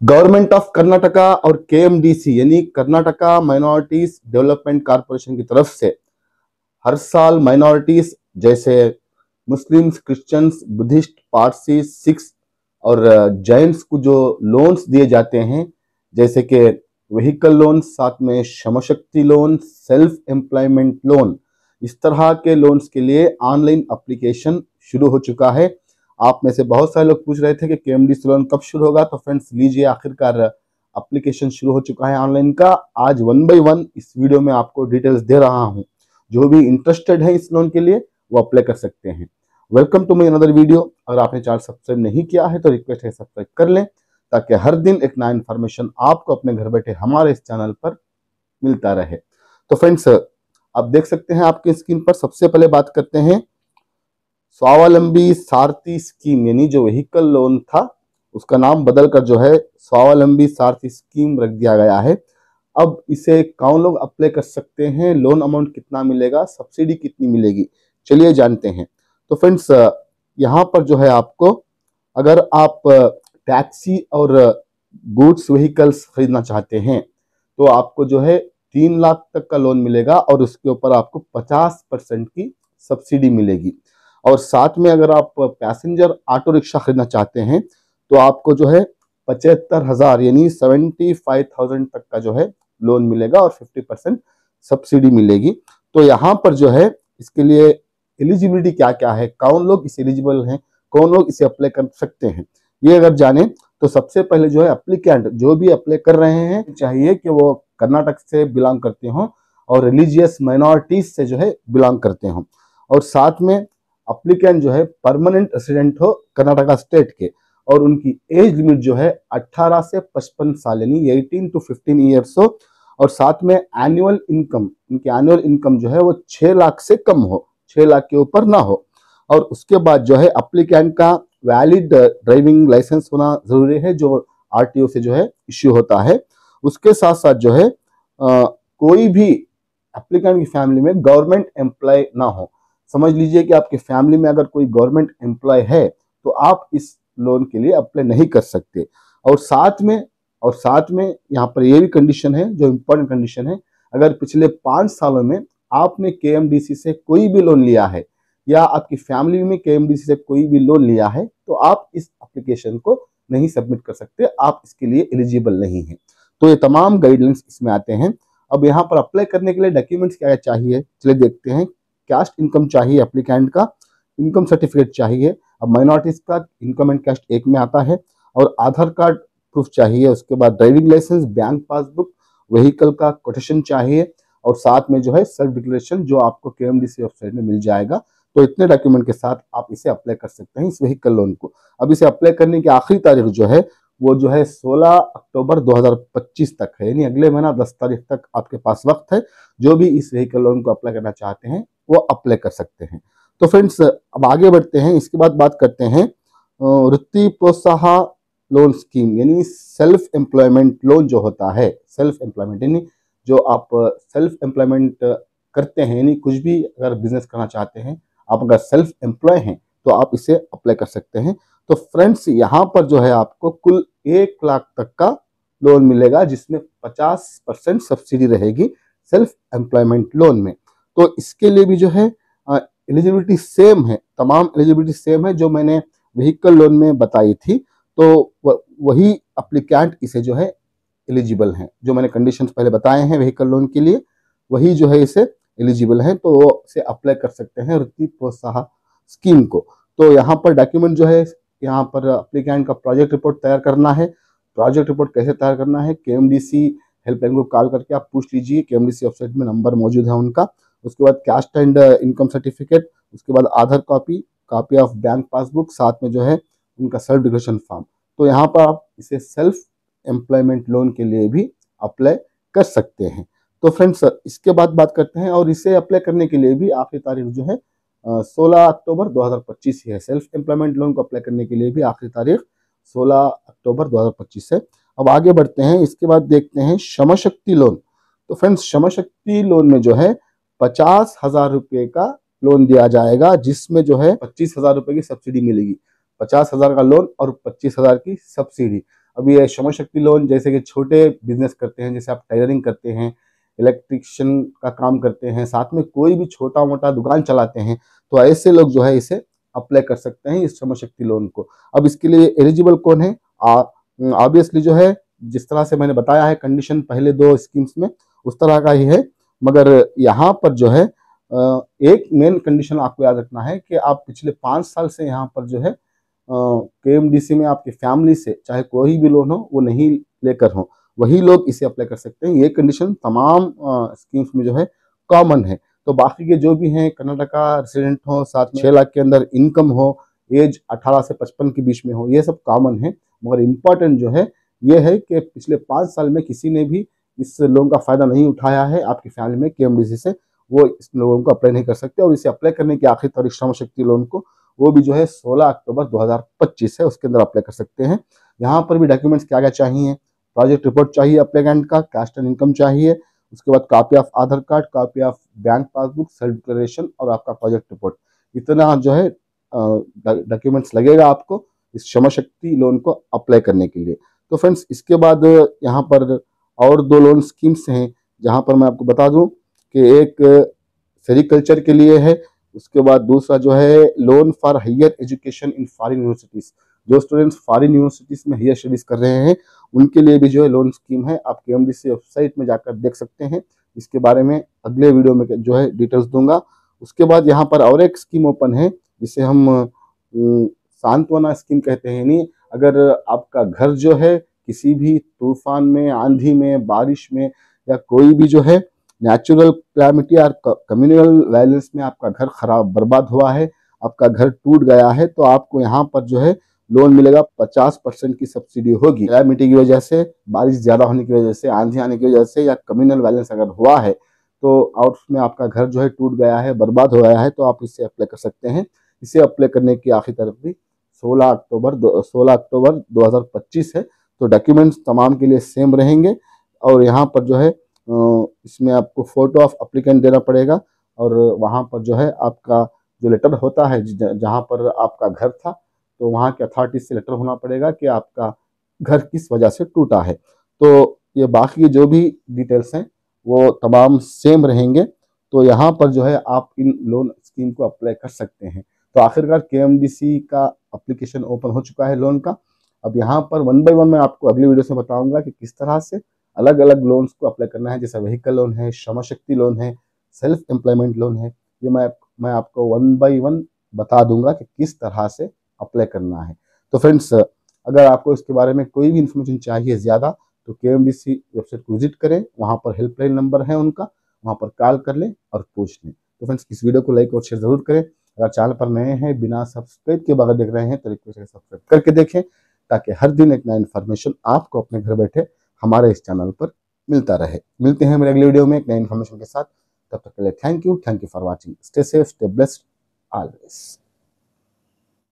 Government of Karnataka और केएमडीसी यानी Karnataka minorities development corporation की तरफ से हर साल माइनॉरिटीज जैसे Muslims, Christians, Buddhist, Parsi, Sikhs और जैन्स को जो लोन्स दिए जाते हैं, जैसे कि व्हीकल लोन, साथ में श्रमशक्ति लोन, सेल्फ एम्प्लॉयमेंट लोन, इस तरह के लोन्स के लिए ऑनलाइन एप्लीकेशन शुरू हो चुका है। आप में से बहुत सारे लोग पूछ रहे थे कि केएमडीसी लोन कब शुरू होगा, तो फ्रेंड्स लीजिए, आखिरकार एप्लीकेशन शुरू हो चुका है ऑनलाइन का। आज 1 बाय 1 इस वीडियो में आपको डिटेल्स दे रहा हूं। जो भी इंटरेस्टेड है इस लोन के लिए वो अप्लाई कर सकते हैं। Welcome to my another video. अगर आपने चैनल सब्सक्राइब नहीं किया है तो रिक्वेस्ट है सब्सक्राइब कर लें, ताकि हर दिन एक नया इन्फॉर्मेशन आपको अपने घर बैठे हमारे इस चैनल पर मिलता रहे। तो फ्रेंड्स, आप देख सकते हैं आपके स्क्रीन पर। सबसे पहले बात करते हैं स्वावलंबी सारथी स्कीम, यानी जो व्हीकल लोन था उसका नाम बदलकर जो है स्वावलंबी सारथी स्कीम रख दिया गया है। अब इसे कौन लोग अप्लाई कर सकते हैं, लोन अमाउंट कितना मिलेगा, सब्सिडी कितनी मिलेगी, चलिए जानते हैं। तो फ्रेंड्स, यहाँ पर जो है आपको, अगर आप टैक्सी और गुड्स व्हीकल्स खरीदना चाहते हैं तो आपको जो है 3 लाख तक का लोन मिलेगा और उसके ऊपर आपको 50% की सब्सिडी मिलेगी। और साथ में अगर आप पैसेंजर ऑटो रिक्शा खरीदना चाहते हैं तो आपको जो है 75,000 यानी 75,000 तक का जो है लोन मिलेगा और 50% सब्सिडी मिलेगी। तो यहाँ पर जो है इसके लिए एलिजिबिलिटी क्या क्या है, कौन लोग इस एलिजिबल हैं, कौन लोग इसे अप्लाई कर सकते हैं, ये अगर जाने तो सबसे पहले जो है एप्लीकेंट जो भी अप्लाई कर रहे हैं चाहिए कि वो कर्नाटक से बिलोंग करते हों और रिलीजियस माइनॉरिटीज से जो है बिलोंग करते हों, और साथ में एप्लीकेंट जो है परमानेंट रेसिडेंट हो कर्नाटका स्टेट के, और उनकी एज लिमिट जो है 18 से 55 साल यानी 18 to 15 ईयर्स हो, और साथ में एनुअल इनकम, उनकी एनुअल इनकम जो है वो 6 लाख से कम हो, 6 लाख के ऊपर ना हो। और उसके बाद जो है एप्लीकेंट का वैलिड ड्राइविंग लाइसेंस होना जरूरी है, जो आरटीओ से जो है इश्यू होता है। उसके साथ साथ जो है कोई भी एप्लीकेंट की फैमिली में गवर्नमेंट एम्प्लॉय ना हो। समझ लीजिए कि आपकी फैमिली में अगर कोई गवर्नमेंट एम्प्लॉय है तो आप इस लोन के लिए अप्लाई नहीं कर सकते। और साथ में यहाँ पर ये भी कंडीशन है, जो इम्पोर्टेंट कंडीशन है, अगर पिछले 5 सालों में आपने केएमडीसी से कोई भी लोन लिया है या आपकी फैमिली में केएमडीसी से कोई भी लोन लिया है तो आप इस एप्लीकेशन को नहीं सबमिट कर सकते, आप इसके लिए एलिजिबल नहीं है। तो ये तमाम गाइडलाइंस इसमें आते हैं। अब यहाँ पर अप्लाई करने के लिए डॉक्यूमेंट्स क्या चाहिए, चलिए देखते हैं। कैस्ट इनकम चाहिए एप्लीकेंट का, इनकम सर्टिफिकेट चाहिए। अब माइनॉरिटीज का इनकम एंड कैस्ट एक में आता है, और आधार कार्ड प्रूफ चाहिए। उसके बाद driving licence, bank passbook, vehicle का कोटेशन चाहिए, और साथ में जो है सेल्फ डिक्लेरेशन जो आपको केएमडीसी वेबसाइट में मिल जाएगा। तो इतने डॉक्यूमेंट के साथ आप इसे अप्लाई कर सकते हैं इस व्हीकल लोन को। अब इसे अप्लाई करने की आखिरी तारीख जो है वो जो है 16 अक्टूबर 2025 तक है, यानी अगले महीना 10 तारीख तक आपके पास वक्त है। जो भी इस व्हीकल लोन को अप्लाई करना चाहते हैं वो अप्लाई कर सकते हैं। तो फ्रेंड्स, अब आगे बढ़ते हैं। इसके बाद बात करते हैं वृत्ति प्रोत्साहन लोन स्कीम, यानी सेल्फ एम्प्लॉयमेंट लोन जो होता है। सेल्फ एम्प्लॉयमेंट यानी जो आप सेल्फ एम्प्लॉयमेंट करते हैं, यानी कुछ भी अगर बिजनेस करना चाहते हैं, आप अगर सेल्फ एम्प्लॉय हैं तो आप इसे अप्लाई कर सकते हैं। तो फ्रेंड्स, यहाँ पर जो है आपको कुल 1 लाख तक का लोन मिलेगा, जिसमें 50% सब्सिडी रहेगी सेल्फ एम्प्लॉयमेंट लोन में। तो इसके लिए भी जो है एलिजिबिलिटी सेम है, तमाम एलिजिबिलिटी सेम है जो मैंने व्हीकल लोन में बताई थी। तो वही एप्लीकेंट इसे जो है एलिजिबल हैं, जो मैंने कंडीशंस पहले बताए हैं व्हीकल लोन के लिए, वही जो है इसे एलिजिबल है, तो वो इसे अप्लाई कर सकते हैं वृत्ति प्रोत्साहन स्कीम को। तो यहाँ पर डॉक्यूमेंट जो है, यहाँ पर एप्लीकेंट का प्रोजेक्ट रिपोर्ट तैयार करना है। प्रोजेक्ट रिपोर्ट कैसे तैयार करना है, केएमडीसी हेल्पलाइन को कॉल करके आप पूछ लीजिए, केएमडीसी वेबसाइट में नंबर मौजूद है उनका। उसके बाद कैस्ट एंड इनकम सर्टिफिकेट, उसके बाद आधार कॉपी ऑफ बैंक पासबुक, साथ में जो है उनका सेल्फ डिक्लेरेशन फॉर्म। तो यहाँ पर आप इसे सेल्फ एम्प्लॉयमेंट लोन के लिए भी अप्लाई कर सकते हैं। तो फ्रेंड्स, इसके बाद बात करते हैं, और इसे अप्लाई करने के लिए भी आखिरी तारीख जो है 16 अक्टूबर 2025 है। सेल्फ एम्प्लॉयमेंट लोन को अप्लाई करने के लिए भी आखिरी तारीख 16 अक्टूबर 2025 है। अब आगे बढ़ते हैं। इसके बाद देखते हैं श्रमशक्ति लोन। तो फ्रेंड्स, श्रमशक्ति लोन में जो है 50,000 रुपये का लोन दिया जाएगा, जिसमें जो है 25,000 रुपये की सब्सिडी मिलेगी। 50,000 का लोन और 25,000 की सब्सिडी। अब ये श्रम शक्ति लोन जैसे कि छोटे बिजनेस करते हैं, जैसे आप टेलरिंग करते हैं, इलेक्ट्रिशियन का काम करते हैं, साथ में कोई भी छोटा मोटा दुकान चलाते हैं, तो ऐसे लोग जो है इसे अप्लाई कर सकते हैं इस श्रम शक्ति लोन को। अब इसके लिए एलिजिबल कौन है? ऑब्वियसली जो है जिस तरह से मैंने बताया है कंडीशन पहले दो स्कीम्स में उस तरह का ही है, मगर यहाँ पर जो है एक मेन कंडीशन आपको याद रखना है कि आप पिछले 5 साल से यहाँ पर जो है KMDC में आपकी फैमिली से चाहे कोई भी लोन हो वो नहीं लेकर हो, वही लोग इसे अप्लाई कर सकते हैं। ये कंडीशन तमाम स्कीम्स में जो है कॉमन है। तो बाकी के जो भी हैं कर्नाटका रेसिडेंट हो, साथ में 6 लाख के अंदर इनकम हो, एज 18 से 55 के बीच में हो, ये सब कॉमन है। मगर इम्पॉर्टेंट जो है ये है कि पिछले 5 साल में किसी ने भी इस लोन का फायदा नहीं उठाया है आपकी फैमिली में KMDC से, वो इस लोन को अप्लाई नहीं कर सकते। और इसे अप्लाई करने की आखिरी तारीख श्रम शक्ति लोन को वो भी जो है 16 अक्टूबर 2025 है, उसके अंदर अप्लाई कर सकते हैं। यहाँ पर भी डॉक्यूमेंट्स क्या क्या चाहिए? प्रोजेक्ट रिपोर्ट चाहिए अप्लीकेंट का, कास्ट एंड इनकम चाहिए, उसके बाद copy of Aadhaar card, copy of bank passbook, self declaration और आपका प्रोजेक्ट रिपोर्ट। इतना जो है डॉक्यूमेंट्स लगेगा आपको इस श्रम शक्ति लोन को अप्लाई करने के लिए। तो फ्रेंड्स इसके बाद यहाँ पर और 2 लोन स्कीम्स हैं, जहाँ पर मैं आपको बता दूं कि एक सेरिकल्चर के लिए है, उसके बाद दूसरा जो है loan for higher education in foreign universities. जो स्टूडेंट्स फॉरेन यूनिवर्सिटीज में हायर स्टडीज कर रहे हैं उनके लिए भी जो है लोन स्कीम है। आप KMDC वेबसाइट में जाकर देख सकते हैं, इसके बारे में अगले वीडियो में जो है डिटेल्स दूंगा। उसके बाद यहाँ पर और एक स्कीम ओपन है जिसे हम सांत्वना स्कीम कहते हैं। यानी अगर आपका घर जो है किसी भी तूफान में, आंधी में, बारिश में या कोई भी जो है नेचुरल क्लैमिटी और कम्युनल वायलेंस में आपका घर खराब बर्बाद हुआ है, आपका घर टूट गया है, तो आपको यहाँ पर जो है लोन मिलेगा। 50% की सब्सिडी होगी। क्लैमिटी की वजह से, बारिश ज्यादा होने की वजह से, आंधी आने की वजह से या कम्युनल वायलेंस अगर हुआ है तो और उसमें आपका घर जो है टूट गया है, बर्बाद हो गया है, तो आप इससे अप्लाई कर सकते हैं। इसे अप्लाई करने की आखिरी तारीख भी 16 अक्टूबर 2025 है। तो डॉक्यूमेंट्स तमाम के लिए सेम रहेंगे और यहाँ पर जो है इसमें आपको फोटो ऑफ एप्लीकेंट देना पड़ेगा और वहाँ पर जो है आपका जो लेटर होता है जहाँ पर आपका घर था, तो वहाँ के अथॉरिटीज से लेटर होना पड़ेगा कि आपका घर किस वजह से टूटा है। तो ये बाकी जो भी डिटेल्स हैं वो तमाम सेम रहेंगे। तो यहाँ पर जो है आप इन लोन स्कीम को अप्लाई कर सकते हैं। तो आखिरकार KMDC का एप्लीकेशन ओपन हो चुका है लोन का। अब यहाँ पर 1 बाय 1 मैं आपको अगली वीडियो से बताऊंगा कि किस तरह से अलग अलग लोन्स को अप्लाई करना है, जैसे व्हीकल लोन है, श्रम शक्ति लोन है, सेल्फ एम्प्लॉयमेंट लोन है। ये मैं आपको 1 बाय 1 बता दूंगा कि किस तरह से अप्लाई करना है। तो फ्रेंड्स अगर आपको इसके बारे में कोई भी इंफॉर्मेशन चाहिए ज़्यादा तो KMDC वेबसाइट को विजिट करें, वहाँ पर हेल्पलाइन नंबर है उनका, वहाँ पर कॉल कर लें और पूछ लें। तो फ्रेंड्स इस वीडियो को लाइक और शेयर जरूर करें। अगर चैनल पर नए हैं, बिना सब्सक्राइब के बगैर देख रहे हैं तो रिक्वेस्ट है सब्सक्राइब करके देखें, ताकि हर दिन एक नया इन्फॉर्मेशन आपको अपने घर बैठे हमारे इस चैनल पर मिलता रहे। मिलते हैं मेरे अगले वीडियो में एक नए इन्फॉर्मेशन के साथ। तब तक के लिए thank you for watching. Stay safe, stay blessed always.